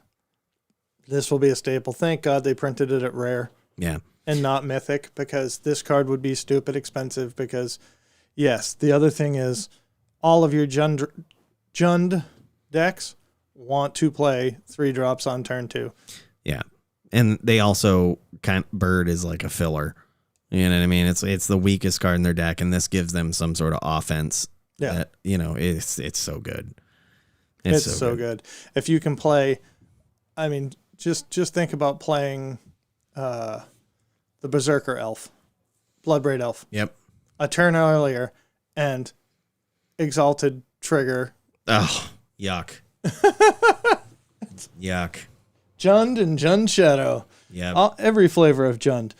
This will be a staple. Thank God they printed it at Rare. Yeah. And not Mythic, because this card would be stupid expensive. Because, yes, the other thing is all of your Jund decks want to play 3 drops on turn 2. Yeah. And they also Bird is like a filler. You know what I mean? It's the weakest card in their deck, and this gives them some sort of offense. Yeah. That, you know, it's so good. It's so good. If you can play, I mean, just think about playing the Berserker Elf, Bloodbraid Elf. Yep. A turn earlier and Exalted Trigger. Oh, yuck. Yuck. Jund and Jund Shadow. Yeah. Every flavor of Jund.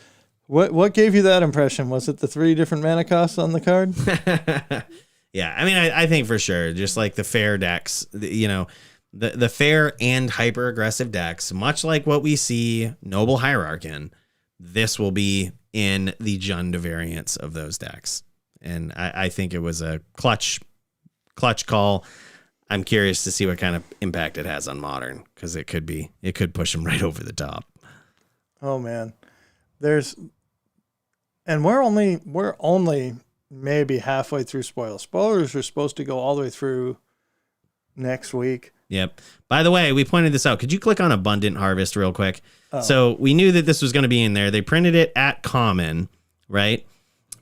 What gave you that impression? Was it the 3 different mana costs on the card? Yeah, I mean, I think for sure, just like the fair decks, you know, the fair and hyper aggressive decks, much like what we see Noble Hierarch in, this will be in the Jund variants of those decks. And I think it was a clutch call. I'm curious to see what kind of impact it has on Modern, because it could push them right over the top. Oh man, and we're only maybe halfway through spoilers. Spoilers are supposed to go all the way through next week. Yep. By the way, we pointed this out. Could you click on Abundant Harvest real quick? Oh. So we knew that this was going to be in there. They printed it at common, right?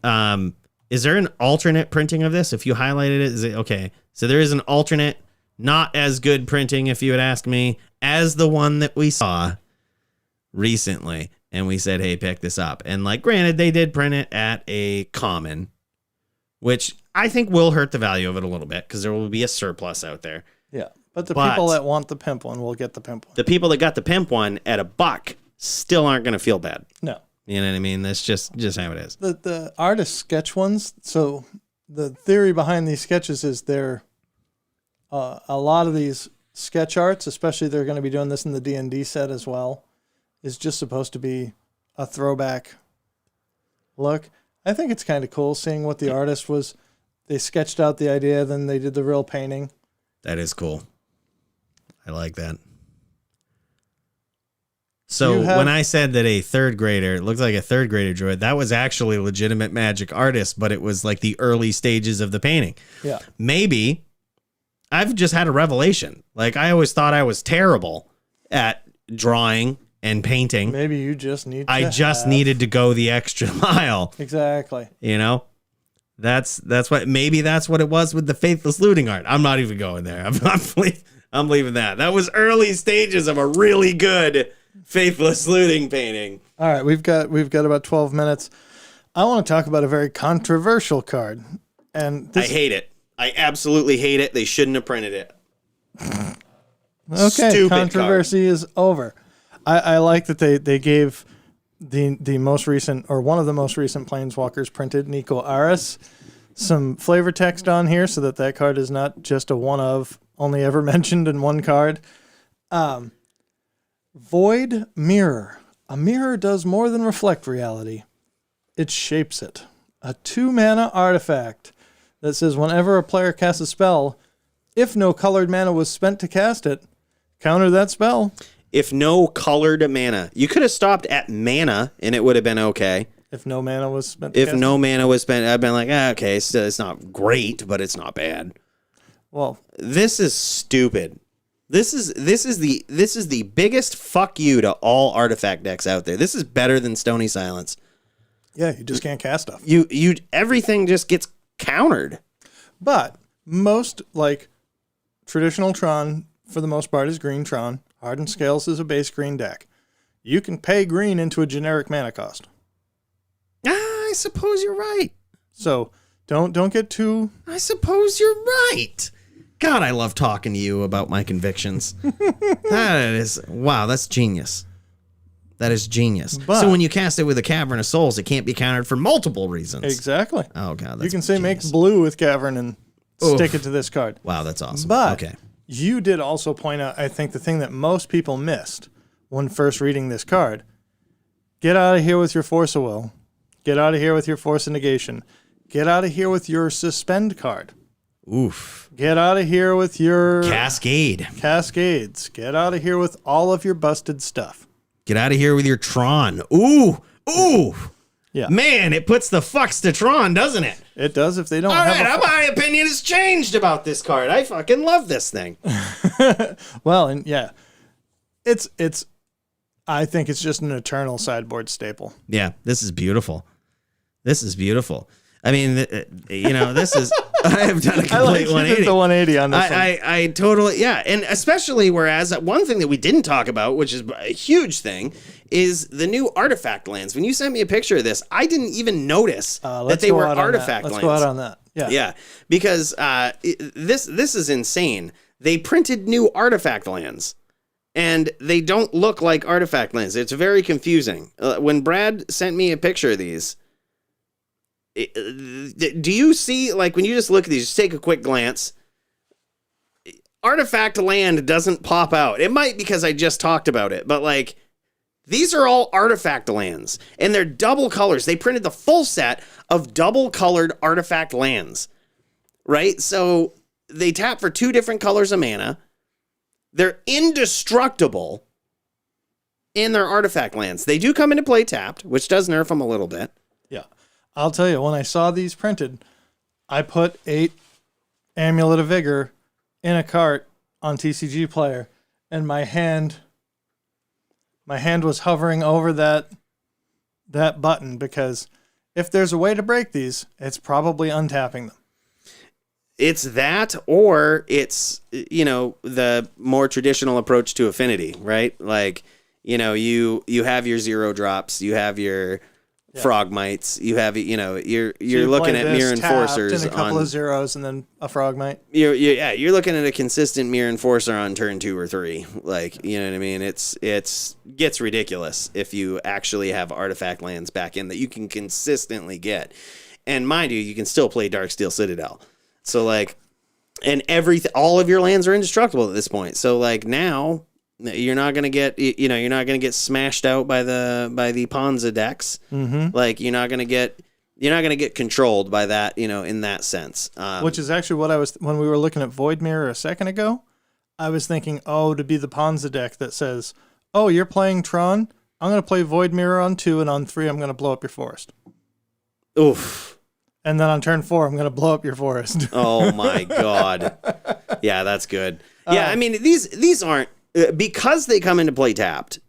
Is there an alternate printing of this? If you highlighted it, is it okay? So there is an alternate, not as good printing, if you would ask me, as the one that we saw recently. And we said, hey, pick this up. And like, granted, they did print it at a common, which I think will hurt the value of it a little bit because there will be a surplus out there. Yeah. But people that want the pimp one will get the pimp one. The people that got the pimp one at $1 still aren't going to feel bad. No. You know what I mean? That's just how it is. The artist sketch ones. So the theory behind these sketches is they're a lot of these sketch arts, especially they're going to be doing this in the D&D set as well, is just supposed to be a throwback look. I think it's kind of cool seeing what the artist was. They sketched out the idea, then they did the real painting. That is cool. I like that. So when I said that a third grader, it looks like a third grader drew it, that was actually a legitimate Magic artist, but it was like the early stages of the painting. Yeah. Maybe I've just had a revelation. Like, I always thought I was terrible at drawing and painting. Maybe you just needed to go the extra mile. Exactly. You know? That's what it was with the Faithless Looting art. I'm not even going there. I'm leaving that. That was early stages of a really good Faithless Looting painting. All right, we've got about 12 minutes. I want to talk about a very controversial card. And I hate it. I absolutely hate it. They shouldn't have printed it. Okay, Stupid controversy card. is over. I like that they gave the most recent, or one of the most recent Planeswalkers printed, Nico Aris, some flavor text on here so that card is not just a one of, only ever mentioned in one card. Void Mirror. A mirror does more than reflect reality. It shapes it. A 2-mana artifact that says whenever a player casts a spell, if no colored mana was spent to cast it, counter that spell. If no colored mana. You could have stopped at mana and it would have been okay. If no mana was spent to cast it? Mana was spent, I've been like, okay, so it's not great, but it's not bad. Well, this is stupid. This is the biggest fuck you to all artifact decks out there. This is better than Stony Silence. Yeah, you just can't cast stuff. You everything just gets countered. But most, like, traditional Tron, for the most part, is green Tron. Hardened Scales is a base green deck. You can pay green into a generic mana cost. I suppose you're right. So don't get too... I suppose you're right. God, I love talking to you about my convictions. Wow, that's genius. That is genius. But- so when you cast it with a Cavern of Souls, it can't be countered for multiple reasons. Exactly. Oh, God. That's You can say genius. make blue with Cavern and Oof. stick it to this card. Wow, that's awesome. But okay. you did also point out, I think, the thing that most people missed when first reading this card. Get out of here with your Force of Will. Get out of here with your Force of Negation. Get out of here with your Suspend card. Oof. Get out of here with your Cascade. Cascades. Get out of here with all of your busted stuff. Get out of here with your Tron. Ooh. Ooh. Yeah. Man, it puts the fucks to Tron, doesn't it? It does if they don't All have right, my opinion has changed about this card. I fucking love this thing. Well, and yeah. It's I think it's just an eternal sideboard staple. Yeah, this is beautiful. This is beautiful. I mean, this is. I have done a complete I like 180. the 180 on this one. I totally, yeah, and especially whereas one thing that we didn't talk about, which is a huge thing, is the new artifact lands. When you sent me a picture of this, I didn't even notice that they were artifact lands. Let's go out on that. Yeah, yeah, because this is insane. They printed new artifact lands. And they don't look like artifact lands. It's very confusing. When Brad sent me a picture of these, do you see, like, when you just look at these, just take a quick glance, artifact land doesn't pop out. It might because I just talked about it, but like, these are all artifact lands, and they're double colors. They printed the full set of double colored artifact lands, right? So they tap for 2 different colors of mana. They're indestructible in their artifact lands. They do come into play tapped, which does nerf them a little bit. Yeah. I'll tell you, when I saw these printed, I put 8 Amulet of Vigor in a cart on TCG Player, and my hand was hovering over that button, because if there's a way to break these, it's probably untapping them. It's that, or it's, the more traditional approach to Affinity, right? Like, you have your 0 drops, you have your Frogmites, you have, you're looking at Mirror Enforcers and a couple of zeros and then a Frogmite. You're looking at a consistent Mirror Enforcer on turn 2 or 3. Like, you know what I mean? It's gets ridiculous if you actually have artifact lands back in that you can consistently get. And mind you can still play Darksteel Citadel. So like, and all of your lands are indestructible at this point. So like, now you're not going to get, you're not going to get smashed out by the Ponza decks. Mm-hmm. Like, you're not going to get controlled by that, in that sense. Which is actually what when we were looking at Void Mirror a second ago, I was thinking, to be the Ponza deck that says, oh, you're playing Tron, I'm going to play Void Mirror on 2, and on 3, I'm going to blow up your forest. Oof. And then on turn 4, I'm going to blow up your forest. Oh my God. Yeah, that's good. Yeah, I mean, these aren't, because they come into play tapped,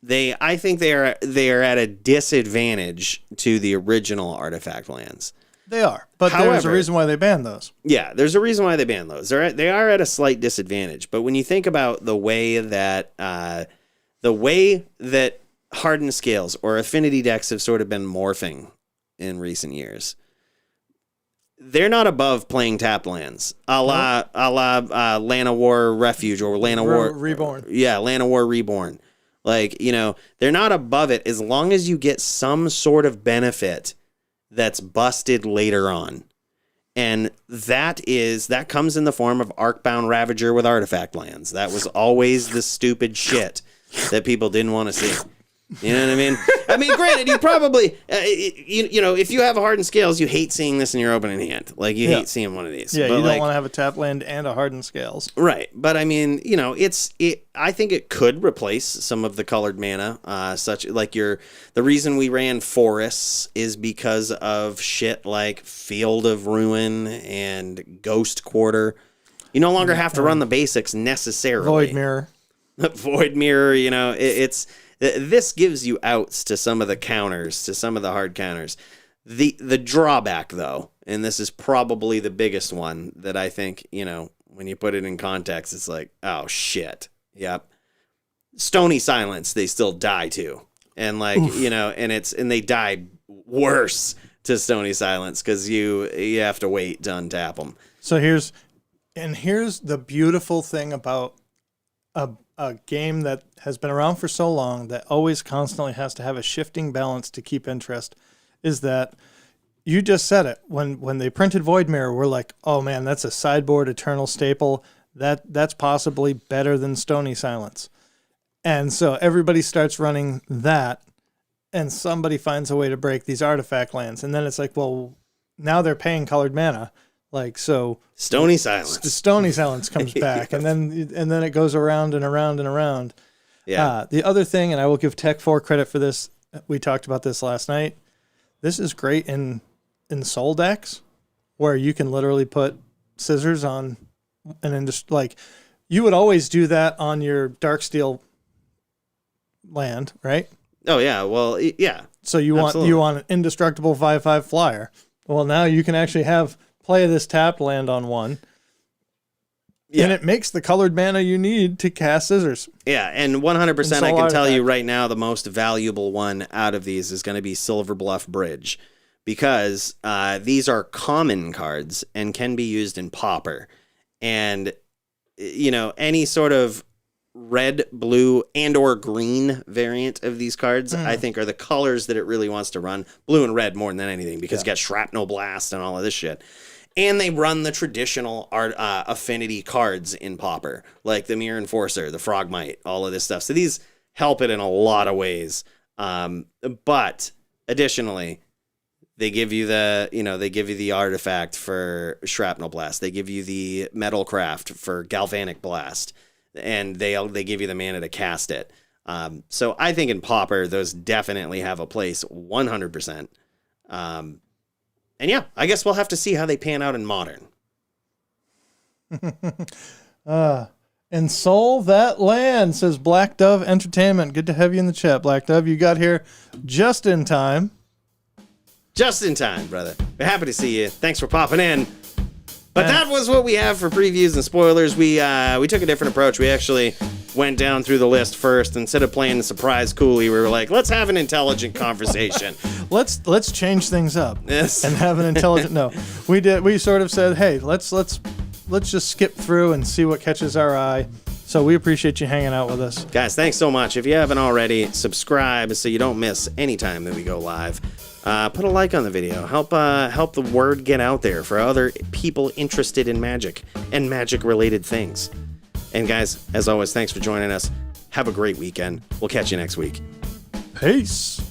I think they are at a disadvantage to the original artifact lands. They are, but there's a reason why they banned those. Yeah, there's a reason why they banned those. They are at a slight disadvantage. But when you think about the way that Hardened Scales or Affinity decks have sort of been morphing in recent years, they're not above playing tap lands, a la Land of War Refuge or Land of War Reborn. Yeah, Land of War Reborn. Like, they're not above it as long as you get some sort of benefit that's busted later on. And that comes in the form of Arcbound Ravager with artifact lands. That was always the stupid shit that people didn't want to see. You know what I mean? I mean, granted, you probably, if you have a Hardened Scales, you hate seeing this in your opening hand. Like, you hate seeing one of these. Yeah, but you don't want to have a tap land and a Hardened Scales. Right. But I mean, I think it could replace some of the colored mana, such like the reason we ran forests is because of shit like Field of Ruin and Ghost Quarter. You no longer have to run the basics necessarily. Void Mirror. Void Mirror, this gives you outs to some of the counters, to some of the hard counters. The drawback, though, and this is probably the biggest one that I think, when you put it in context, it's like, oh, shit. Yep. Stony Silence, they still die to. And like, and they die worse to Stony Silence because you have to wait to untap them. So here's the beautiful thing about a game that has been around for so long that always constantly has to have a shifting balance to keep interest is that you just said it. When they printed Void Mirror, we're like, oh man, that's a sideboard eternal staple. That's possibly better than Stony Silence. And so everybody starts running that, and somebody finds a way to break these artifact lands. And then it's like, well, now they're paying colored mana. Like, so Stony Silence. The Stony Silence comes back, and then it goes around and around and around. Yeah. The other thing, and I will give Tech 4 credit for this, we talked about this last night. This is great in soul decks, where you can literally put scissors on like you would always do that on your Darksteel land, right? Oh yeah, well yeah. So you want an indestructible 5/5 flyer. Well, now you can actually play this tapped land on one. Yeah. And it makes the colored mana you need to cast scissors. Yeah, and 100% I can tell you right now the most valuable one out of these is going to be Silver Bluff Bridge, because these are common cards and can be used in Pauper. And you know, any sort of red, blue, and or green variant of these cards, I think, are the colors that it really wants to run. Blue and red more than anything, because you got Shrapnel Blast and all of this shit. And they run the traditional affinity cards in Pauper, like the Mirror Enforcer, the Frogmite, all of this stuff. So these help it in a lot of ways. But additionally, they give you the artifact for Shrapnel Blast. They give you the Metalcraft for Galvanic Blast. And they give you the mana to cast it. So I think in Pauper, those definitely have a place 100%. And yeah, I guess we'll have to see how they pan out in Modern. And Soul That Land, says Black Dove Entertainment. Good to have you in the chat, Black Dove. You got here just in time. Just in time, brother. We're happy to see you. Thanks for popping in. But that was what we have for previews and spoilers. We took a different approach. We actually went down through the list first. Instead of playing the surprise coolly, we were like, let's have an intelligent conversation. let's change things up. Yes. And have an intelligent. No, we did. We sort of said, hey, let's just skip through and see what catches our eye. So we appreciate you hanging out with us, guys. Thanks so much. If you haven't already, subscribe so you don't miss any time that we go live. Put a like on the video. Help the word get out there for other people interested in Magic and Magic-related things. And guys, as always, thanks for joining us. Have a great weekend. We'll catch you next week. Peace.